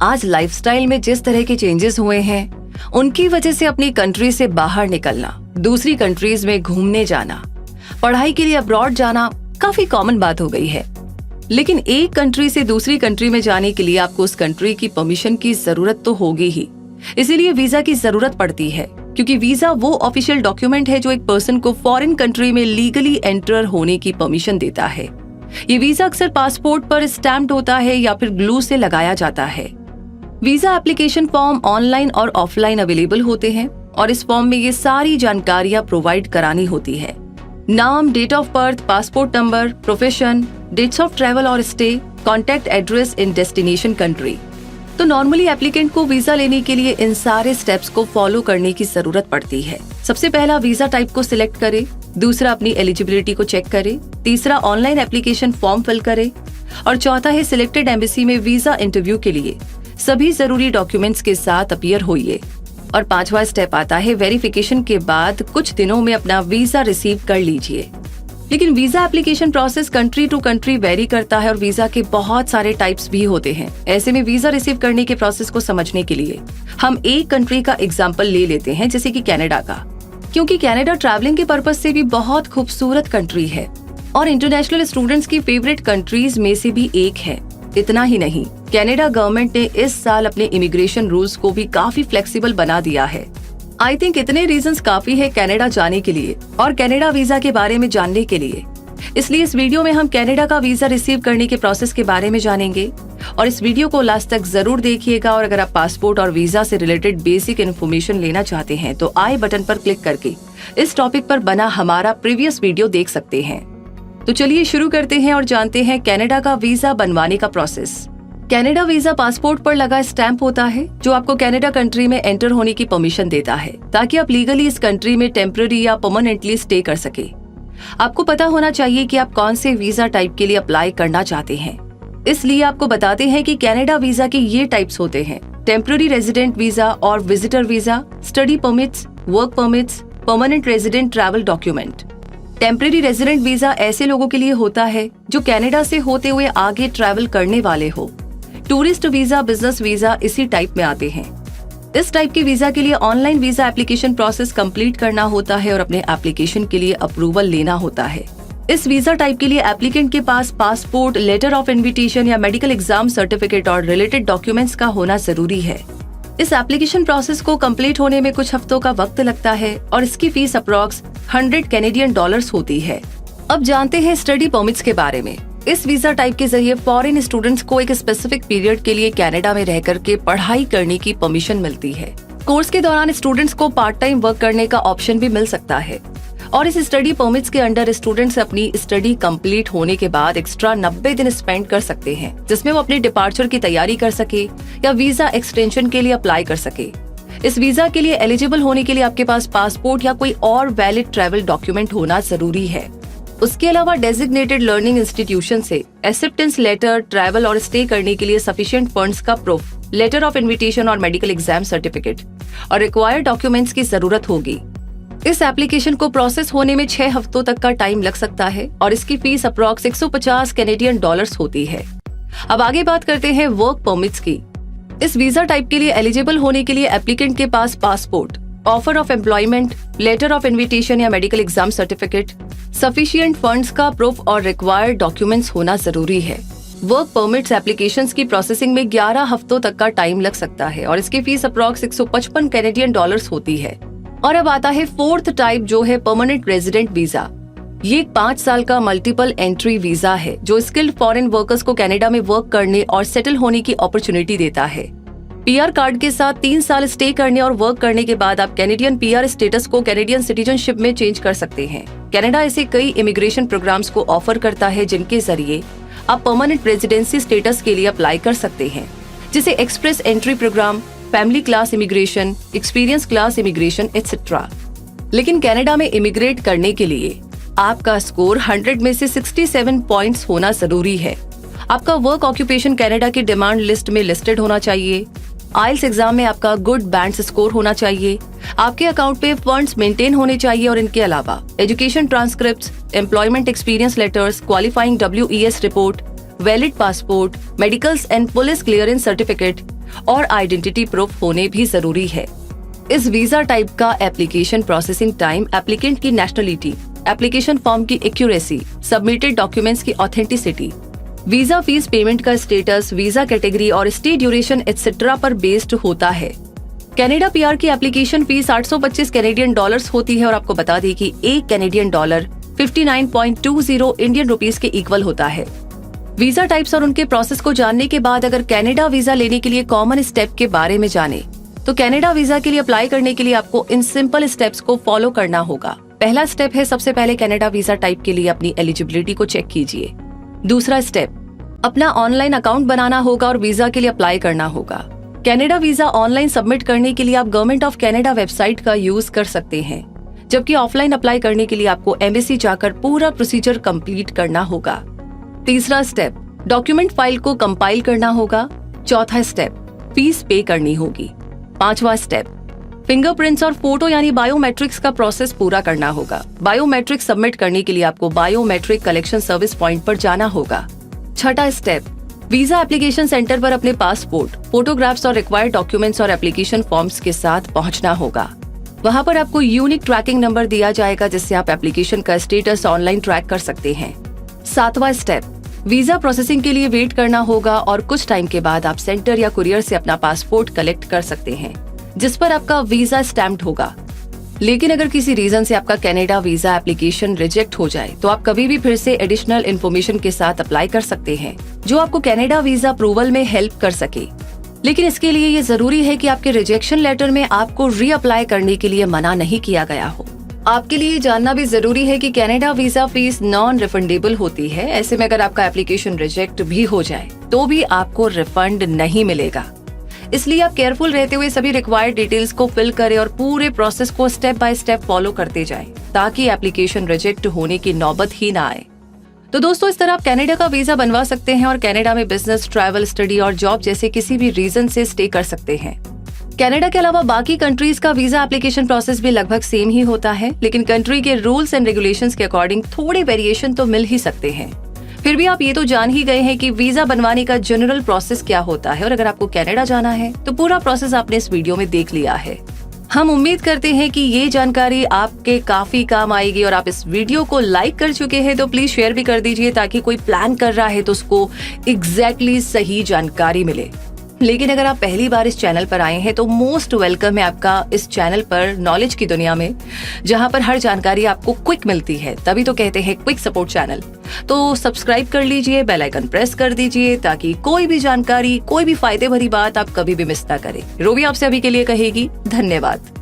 आज लाइफस्टाइल में जिस तरह के चेंजेस हुए हैं, उनकी वजह से अपनी कंट्री से बाहर निकलना, दूसरी कंट्रीज में घूमने जाना, पढ़ाई के लिए अब्रॉड जाना काफी कॉमन बात हो गई है। लेकिन एक कंट्री से दूसरी कंट्री में जाने के लिए आपको उस कंट्री की परमिशन की जरूरत तो होगी ही, इसीलिए वीजा की जरूरत पड़ती है, क्योंकि वीजा वो ऑफिशियल डॉक्यूमेंट है जो एक पर्सन को फॉरेन कंट्री में लीगली एंटर होने की परमिशन देता है। ये वीजा अक्सर पासपोर्ट पर स्टैम्प्ड होता है या फिर ग्लू से लगाया जाता है। वीजा एप्लीकेशन फॉर्म ऑनलाइन और ऑफलाइन अवेलेबल होते हैं और इस फॉर्म में ये सारी जानकारियां प्रोवाइड करानी होती है। नाम, date of birth, passport number, profession, dates of travel और stay, contact address in destination country. तो नॉर्मली एप्लीकेंट को वीजा लेने के लिए इन सारे स्टेप्स को फॉलो करने की जरूरत पड़ती है। सबसे पहला वीजा टाइप को सिलेक्ट करे, दूसरा अपनी एलिजिबिलिटी को चेक करे, तीसरा ऑनलाइन एप्लीकेशन फॉर्म फिल करे और चौथा है सिलेक्टेड एम्बेसी में वीजा इंटरव्यू के लिए सभी जरूरी डॉक्यूमेंट्स के साथ अपीयर होइए। और पांचवा स्टेप आता है वेरिफिकेशन के बाद कुछ दिनों में अपना वीजा रिसीव कर लीजिए। लेकिन visa application process country to country vary करता है और वीजा के बहुत सारे टाइप्स भी होते हैं। ऐसे में वीजा रिसीव करने के प्रोसेस को समझने के लिए हम एक कंट्री का एग्जाम्पल ले लेते हैं, जैसे कि कनाडा का, क्योंकि कनाडा ट्रैवलिंग के पर्पज से भी बहुत खूबसूरत कंट्री है और इंटरनेशनल स्टूडेंट्स की फेवरेट कंट्रीज में से भी एक है। इतना ही नहीं, कनाडा गवर्नमेंट ने इस साल अपने इमिग्रेशन रूल्स को भी काफी फ्लेक्सिबल बना दिया है। आई थिंक इतने रीजंस काफी है कनाडा जाने के लिए और कनाडा वीजा के बारे में जानने के लिए। इसलिए इस वीडियो में हम कनाडा का वीजा रिसीव करने के प्रोसेस के बारे में जानेंगे और इस वीडियो को लास्ट तक जरूर देखिएगा। और अगर आप पासपोर्ट और वीजा से रिलेटेड बेसिक इन्फॉर्मेशन लेना चाहते हैं तो आई बटन पर क्लिक करके इस टॉपिक पर बना हमारा प्रीवियस वीडियो देख सकते हैं। तो चलिए शुरू करते हैं और जानते हैं कनाडा का वीजा बनवाने का प्रोसेस। कनाडा वीजा पासपोर्ट पर लगा स्टैंप होता है जो आपको कनाडा कंट्री में एंटर होने की परमिशन देता है, ताकि आप लीगली इस कंट्री में टेम्पररी या परमानेंटली स्टे कर सके। आपको पता होना चाहिए कि आप कौन से वीजा टाइप के लिए अप्लाई करना चाहते हैं, इसलिए आपको बताते हैं कि कनाडा वीजा के ये टाइप्स होते हैं: टेम्पररी रेजिडेंट वीजा और visitor visa, study permits, work permits, permanent resident travel document. Temporary resident visa ऐसे लोगों के लिए होता है जो कनाडा से होते हुए आगे ट्रैवल करने वाले हो। टूरिस्ट वीजा, बिजनेस वीजा इसी टाइप में आते हैं। इस टाइप के वीजा के लिए online visa application process complete करना होता है और अपने एप्लीकेशन के लिए अप्रूवल लेना होता है। इस वीजा टाइप के लिए एप्लीकेंट के पास पासपोर्ट, लेटर ऑफ इन्विटेशन या मेडिकल एग्जाम सर्टिफिकेट और रिलेटेड डॉक्यूमेंट्स का होना जरूरी है। इस एप्लीकेशन प्रोसेस को कंप्लीट होने में कुछ हफ्तों का वक्त लगता है और इसकी फीस अप्रॉक्स 100 कैनेडियन डॉलर्स होती है। अब जानते हैं स्टडी परमिट्स के बारे में। इस वीजा टाइप के जरिए फॉरेन स्टूडेंट्स को एक स्पेसिफिक पीरियड के लिए कनाडा में रह करके पढ़ाई करने की परमिशन मिलती है। कोर्स के दौरान स्टूडेंट्स को पार्ट टाइम वर्क करने का ऑप्शन भी मिल सकता है और इस स्टडी परमिट्स के अंडर स्टूडेंट्स अपनी स्टडी कंप्लीट होने के बाद एक्स्ट्रा 90 दिन स्पेंड कर सकते हैं, जिसमें वो अपने डिपार्चर की तैयारी कर सके या वीजा एक्सटेंशन के लिए अप्लाई कर सके। इस वीजा के लिए एलिजिबल होने के लिए आपके पास पासपोर्ट या कोई और वैलिड ट्रैवल डॉक्यूमेंट होना जरूरी है। उसके अलावा डेजिग्नेटेड लर्निंग इंस्टीट्यूशन से एक्सेप्टेंस लेटर, ट्रैवल और स्टे करने के लिए सफिशिएंट फंड्स का प्रूफ, लेटर ऑफ इन्विटेशन और मेडिकल एग्जाम सर्टिफिकेट और रिक्वायर्ड डॉक्यूमेंट्स की जरूरत होगी। इस एप्लीकेशन को प्रोसेस होने में 6 हफ्तों तक का टाइम लग सकता है और इसकी फीस अप्रॉक्स 150 कैनेडियन डॉलर्स होती है। अब आगे बात करते हैं वर्क परमिट्स की। इस वीजा टाइप के लिए एलिजिबल होने के लिए एप्लीकेंट के पास passport, offer of employment, letter of invitation या medical exam certificate, sufficient funds का प्रूफ और रिक्वायर्ड डॉक्यूमेंट्स होना जरूरी है। वर्क परमिट्स एप्लीकेशंस की प्रोसेसिंग में 11 हफ्तों तक का टाइम लग सकता है और इसकी फीस अप्रॉक्स 155 कैनेडियन डॉलर्स होती है। और अब आता है फोर्थ टाइप, जो है परमानेंट रेजिडेंट वीजा। ये 5 साल का मल्टीपल एंट्री वीजा है जो स्किल्ड फॉरेन वर्कर्स को कनाडा में वर्क करने और सेटल होने की अपॉर्चुनिटी देता है। पीआर कार्ड के साथ 3 साल स्टे करने और वर्क करने के बाद आप कैनेडियन पीआर स्टेटस को कैनेडियन सिटीजनशिप में चेंज कर सकते हैं। कनाडा ऐसे कई इमिग्रेशन प्रोग्राम्स को ऑफर करता है जिनके जरिए आप परमानेंट रेजिडेंसी स्टेटस के लिए अप्लाई कर सकते हैं, जिसे express entry program, family class immigration, experience class immigration etcetera. लेकिन कनाडा में इमिग्रेट करने के लिए आपका स्कोर 100 में से 67 पॉइंट्स होना जरूरी है। आपका वर्क ऑक्यूपेशन कनाडा की डिमांड लिस्ट में लिस्टेड होना चाहिए। आइल्स एग्जाम में आपका गुड बैंड स्कोर होना चाहिए। आपके अकाउंट पे फंड्स मेंटेन होने चाहिए और इनके अलावा education transcripts, employment experience letters, qualifying WES report, valid passport, medicals and police clearance certificate, और आइडेंटिटी प्रूफ होने भी जरूरी है। इस वीजा टाइप का एप्लीकेशन प्रोसेसिंग टाइम, एप्लीकेंट की नेशनलिटी, एप्लीकेशन फॉर्म की एक्यूरेसी, सबमिटेड डॉक्यूमेंट्स की ऑथेंटिसिटी, वीजा फीस पेमेंट का स्टेटस, वीजा कैटेगरी और स्टे ड्यूरेशन एक्सेट्रा पर बेस्ड होता है। कनाडा पीआर की एप्लीकेशन फीस 825 कैनेडियन डॉलर्स होती है और आपको बता दें कि एक कैनेडियन डॉलर 59.20 इंडियन रुपीस के इक्वल होता है। वीजा टाइप्स और उनके प्रोसेस को जानने के बाद अगर कनाडा वीजा लेने के लिए कॉमन स्टेप के बारे में जाने तो कनाडा वीजा के लिए अप्लाई करने के लिए आपको इन सिंपल स्टेप्स को फॉलो करना होगा। पहला स्टेप है, सबसे पहले कनाडा वीजा टाइप के लिए अपनी एलिजिबिलिटी को चेक कीजिए। दूसरा स्टेप, अपना ऑनलाइन अकाउंट बनाना होगा और वीजा के लिए अप्लाई करना होगा। कनाडा वीजा ऑनलाइन सबमिट करने के लिए आप गवर्नमेंट ऑफ कनाडा वेबसाइट का यूज कर सकते हैं, जबकि ऑफलाइन अप्लाई करने के लिए आपको एम्बेसी जाकर पूरा प्रोसीजर कंप्लीट करना होगा। तीसरा स्टेप, डॉक्यूमेंट फाइल को कंपाइल करना होगा। चौथा स्टेप, फीस पे करनी होगी। पांचवा स्टेप, फिंगरप्रिंट्स और फोटो यानी बायोमेट्रिक्स का प्रोसेस पूरा करना होगा। बायोमेट्रिक्स सबमिट करने के लिए आपको बायोमेट्रिक कलेक्शन सर्विस पॉइंट पर जाना होगा। छठा स्टेप, वीजा एप्लीकेशन सेंटर पर अपने पासपोर्ट, फोटोग्राफ्स और रिक्वायर्ड डॉक्यूमेंट्स और एप्लीकेशन फॉर्म्स के साथ पहुंचना होगा। वहां पर आपको यूनिक ट्रैकिंग नंबर दिया जाएगा जिससे आप एप्लीकेशन का स्टेटस ऑनलाइन ट्रैक कर सकते हैं। सातवां स्टेप, वीजा प्रोसेसिंग के लिए वेट करना होगा और कुछ टाइम के बाद आप सेंटर या कुरियर से अपना पासपोर्ट कलेक्ट कर सकते हैं जिस पर आपका वीजा स्टैम्प्ड होगा। लेकिन अगर किसी रीजन से आपका कनाडा वीजा एप्लीकेशन रिजेक्ट हो जाए तो आप कभी भी फिर से एडिशनल इन्फॉर्मेशन के साथ अप्लाई कर सकते हैं जो आपको कनाडा वीजा अप्रूवल में हेल्प कर सके। लेकिन इसके लिए ये जरूरी है कि आपके रिजेक्शन लेटर में आपको रीअप्लाई करने के लिए मना नहीं किया गया हो। आपके लिए जानना भी जरूरी है कि Canada visa fees non refundable होती है। ऐसे में अगर आपका एप्लीकेशन रिजेक्ट भी हो जाए तो भी आपको रिफंड नहीं मिलेगा। इसलिए आप केयरफुल रहते हुए सभी रिक्वायर्ड डिटेल्स को फिल करें और पूरे प्रोसेस को स्टेप बाय स्टेप फॉलो करते जाएं ताकि एप्लीकेशन रिजेक्ट होने की नौबत ही ना आए। तो दोस्तों, इस तरह आप कनाडा का वीजा बनवा सकते हैं और कनाडा में बिजनेस, ट्रैवल, स्टडी और जॉब जैसे किसी भी रीजन से स्टे कर सकते हैं। कनाडा के अलावा बाकी कंट्रीज का वीजा एप्लीकेशन प्रोसेस भी लगभग सेम ही होता है, लेकिन कंट्री के रूल्स एंड रेगुलेशंस के अकॉर्डिंग थोड़े वेरिएशन तो मिल ही सकते हैं। फिर भी आप ये तो जान ही गए हैं कि वीजा बनवाने का जनरल प्रोसेस क्या होता है और अगर आपको कनाडा जाना है तो पूरा प्रोसेस आपने इस वीडियो में देख लिया है। हम उम्मीद करते हैं कि ये जानकारी आपके काफी काम आएगी और आप इस वीडियो को लाइक कर चुके हैं तो प्लीज शेयर भी कर दीजिए ताकि कोई प्लान कर रहा है तो उसको एग्जैक्टली सही जानकारी मिले। लेकिन अगर आप पहली बार इस चैनल पर आए हैं तो मोस्ट वेलकम है आपका इस चैनल पर नॉलेज की दुनिया में, जहां पर हर जानकारी आपको क्विक मिलती है। तभी तो कहते हैं क्विक सपोर्ट चैनल। तो सब्सक्राइब कर लीजिए, बेल आइकन प्रेस कर दीजिए ताकि कोई भी जानकारी, कोई भी फायदे भरी बात आप कभी भी मिस ना करें। रोवी आपसे अभी के लिए कहेगी धन्यवाद।